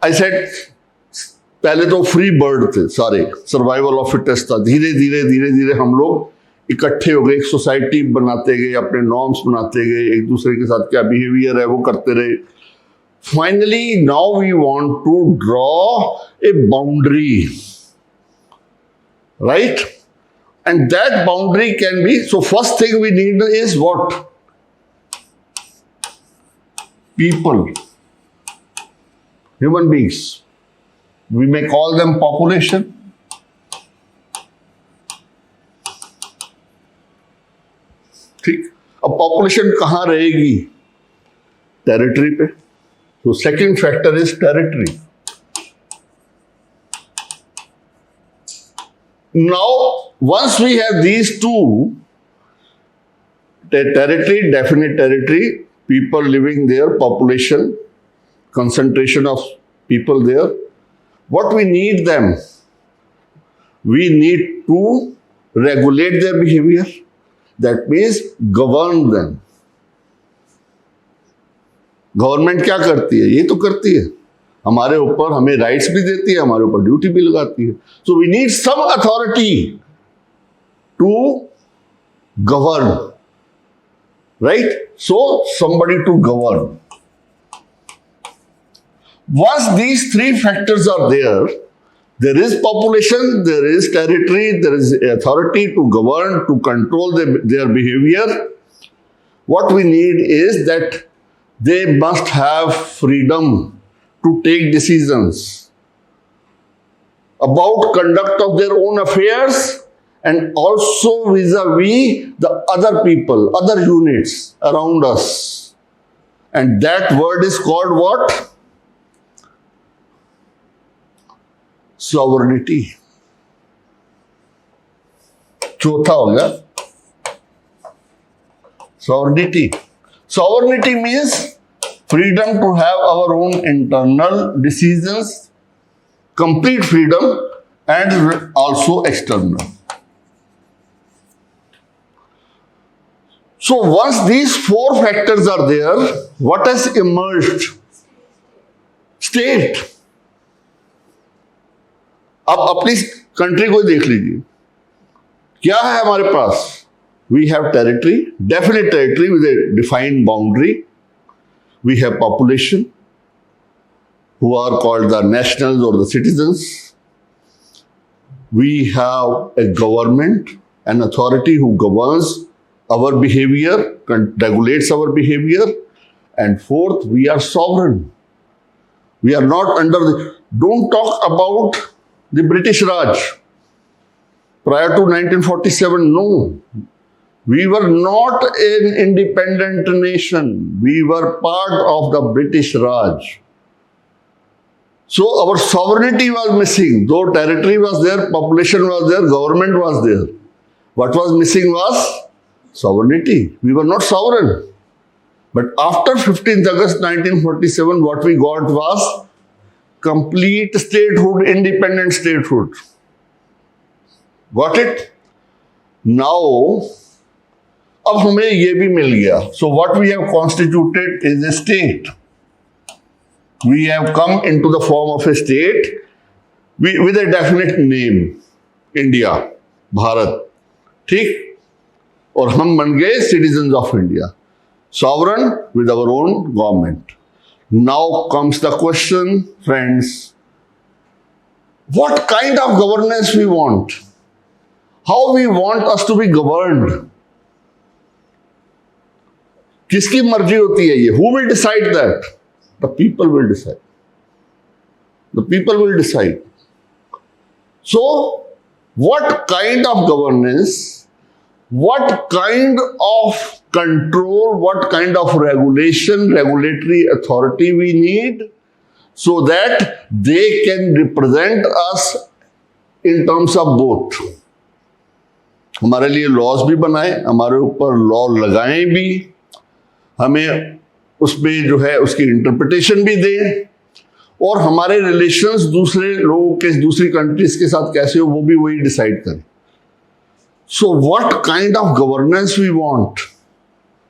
I said पहले तो free bird थे सारे, सर्वाइवल ऑफ फिटेस्ट था। धीरे धीरे धीरे धीरे हम लोग इकट्ठे हो गए, एक सोसाइटी बनाते गए, अपने नॉर्म्स बनाते गए, एक दूसरे के साथ क्या बिहेवियर है वो करते रहे। Finally now we want to draw a boundary, right? And that boundary can be, so first thing we need is what? People, human beings. We may call them population. ठीक, अब पॉपुलेशन कहां रहेगी? Territory पे। तो second factor is territory. Now once we have these two, territory, definite territory, people living there, population, concentration of people there, what we need them? We need to regulate their behavior. That means govern them. Government क्या करती है? ये तो करती है हमारे ऊपर, हमें राइट्स भी देती है, हमारे ऊपर ड्यूटी भी लगाती है। So we need some authority to govern, right? So somebody to govern. Once these three factors are there, there is population, there is territory, there is authority to govern, to control their behavior. What we need is that they must have freedom to take decisions about conduct of their own affairs, and also vis-a-vis the other people, other units around us. And that word is called what? Sovereignty. चौथा हो गया sovereignty. Sovereignty means freedom to have our own internal decisions, complete freedom, and also external. So once these four factors are there, what has emerged? State. अब अपनी country को देख लीजिए, क्या है हमारे पास? We have territory, definite territory with a defined boundary. We have population who are called the nationals or the citizens. We have a government, an authority who governs our behavior, regulates our behavior. And fourth, we are sovereign. We are not under the, don't talk about the British Raj. Prior to 1947, no. We were not an independent nation. We were part of the British Raj. So our sovereignty was missing. Though territory was there, population was there, government was there. What was missing was sovereignty. We were not sovereign. But after 15th August 1947, what we got was complete statehood, independent statehood. Got it? Now, अब हमें ये भी मिल गया. So what we have constituted is a state. We have come into the form of a state with a definite name, India, Bharat. ठीक? और हम बन गए citizens of India, sovereign with our own government. Now comes the question, friends, what kind of governance we want? How we want us to be governed? किसकी मर्जी होती है ये? Who will decide that? The people will decide. The people will decide. So, what kind of governance, what kind of control, what kind of regulation, regulatory authority we need so that they can represent us in terms of both. हमारे लिए laws भी बनाए, हमारे ऊपर law लगाएं भी, हमें उसमें जो है उसकी इंटरप्रिटेशन भी दें, और हमारे रिलेशंस दूसरे लोगों के, दूसरी कंट्रीज के साथ कैसे हो वो भी वही डिसाइड करें. So what kind of governance we want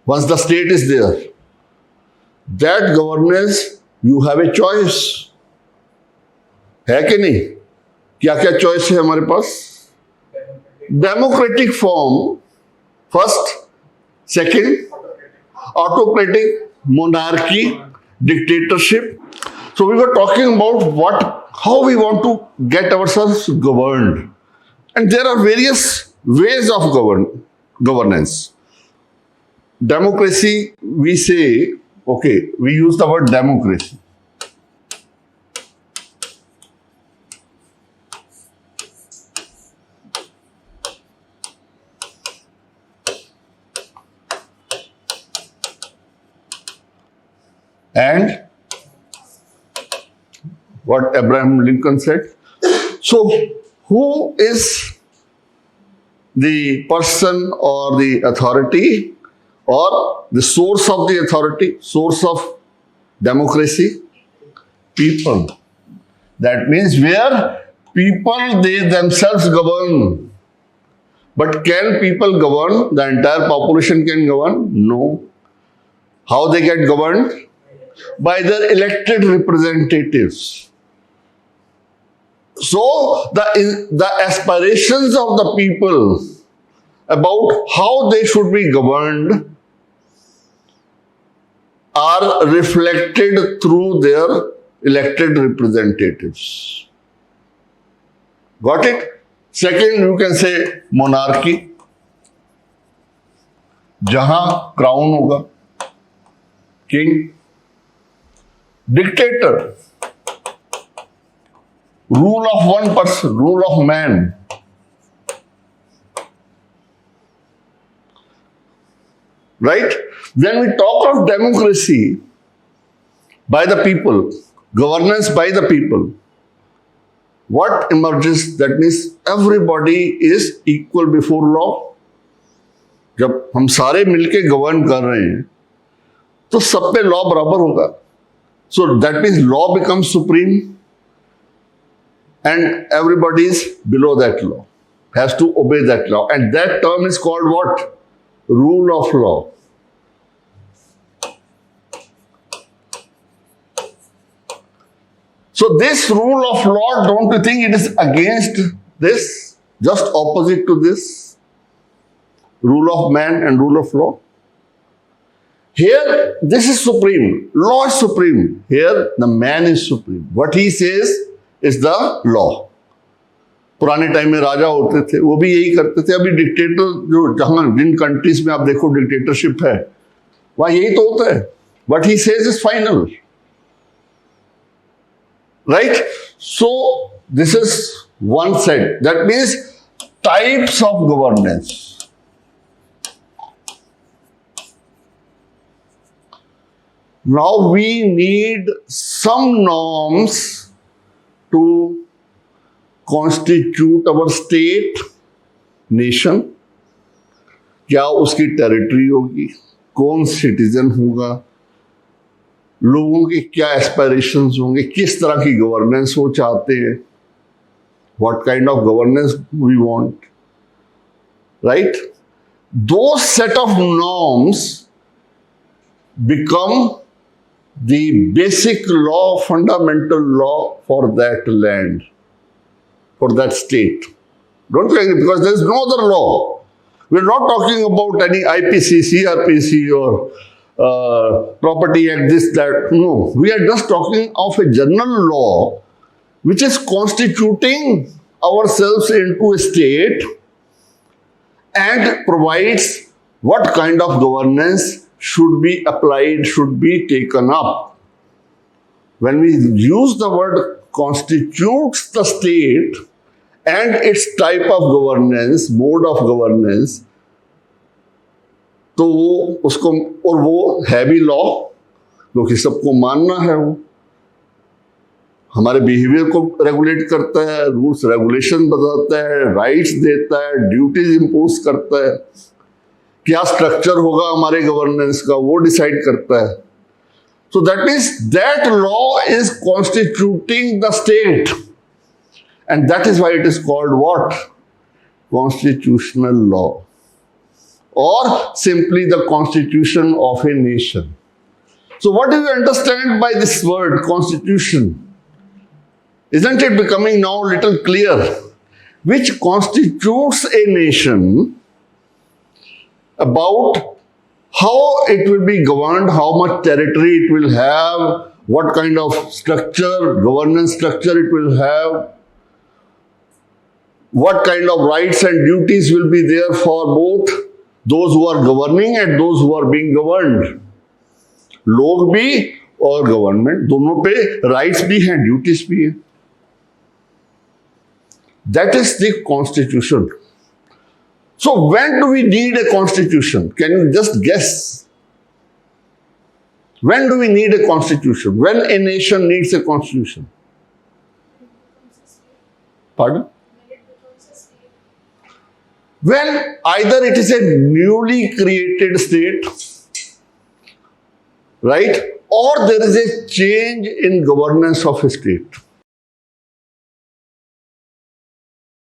once the state is there? That governance, you have a choice. है कि नहीं? क्या क्या चॉइस है हमारे पास? Democratic form first, second autocratic, monarchy, dictatorship. So we were talking about how we want to get ourselves governed. And there are various ways of governance. Democracy, we say, okay, we use the word democracy. And what Abraham Lincoln said. So, who is the person or the authority or the source of the authority, source of democracy? People. That means where people, they themselves govern. But can people govern? The entire population can govern? No. How they get governed? By their elected representatives. So the aspirations of the people about how they should be governed are reflected through their elected representatives. Got it? Second, you can say monarchy. जहां crown होगा, king. Dictator, rule of one person, rule of man. Right? When we talk of democracy, by the people, governance by the people, what emerges? That means everybody is equal before law. जब हम सारे मिलके govern कर रहे हैं, तो सब पे लॉ बराबर होगा. So that means law becomes supreme and everybody is below that law, has to obey that law. And that term is called what? Rule of law. So this rule of law, don't you think it is against this? Just opposite to this? Rule of man and rule of law. Here, this is supreme. Law is supreme. Here, the man is supreme. What he says is the law. पुराने time में राजा होते थे, वो भी यही करते थे. अभी डिक्टेटर जो जहां जिन कंट्रीज में आप देखो डिक्टेटरशिप है, वहां यही तो होता है. What he says is final. Right? So, this is one set. That means types of governance. Now we need some norms to constitute our state, nation. क्या उसकी टेरिटरी होगी, कौन सिटीजन होगा, लोगों के क्या एस्पिरेशंस होंगे, किस तरह की गवर्नेंस वो चाहते हैं, what kind of governance we want, right? Those set of norms become the basic law, fundamental law for that land, for that state. Don't you agree? Because there is no other law. We're not talking about any IPC, CRPC or Property Act, this, that. No, we are just talking of a general law which is constituting ourselves into a state and provides what kind of governance should be applied, should be taken up. When we use the word constitutes the state and its type of governance, mode of governance, तो वो उसको, और वो है भी law, क्योंकि सबको मानना है. वो हमारे बिहेवियर को रेगुलेट करता है, रूल्स रेगुलेशन बताता है, राइट्स देता है, ड्यूटीज इंपोज करता है. क्या स्ट्रक्चर होगा हमारे गवर्नेंस का, वो डिसाइड करता है. So that means that law is constituting the state, and that is why it is called what? Constitutional law, or simply the constitution of a nation. So what do you understand by this word constitution? Isn't it becoming now a little clear? Which constitutes a nation, about how it will be governed, how much territory it will have, what kind of structure, governance structure it will have, what kind of rights and duties will be there for both those who are governing and those who are being governed. लोग भी और government दोनों पे rights भी हैं, duties भी हैं. That is the constitution. So when do we need a constitution? Can you just guess? When do we need a constitution? When a nation needs a constitution? Pardon? When either it is a newly created state, right, or there is a change in governance of a state.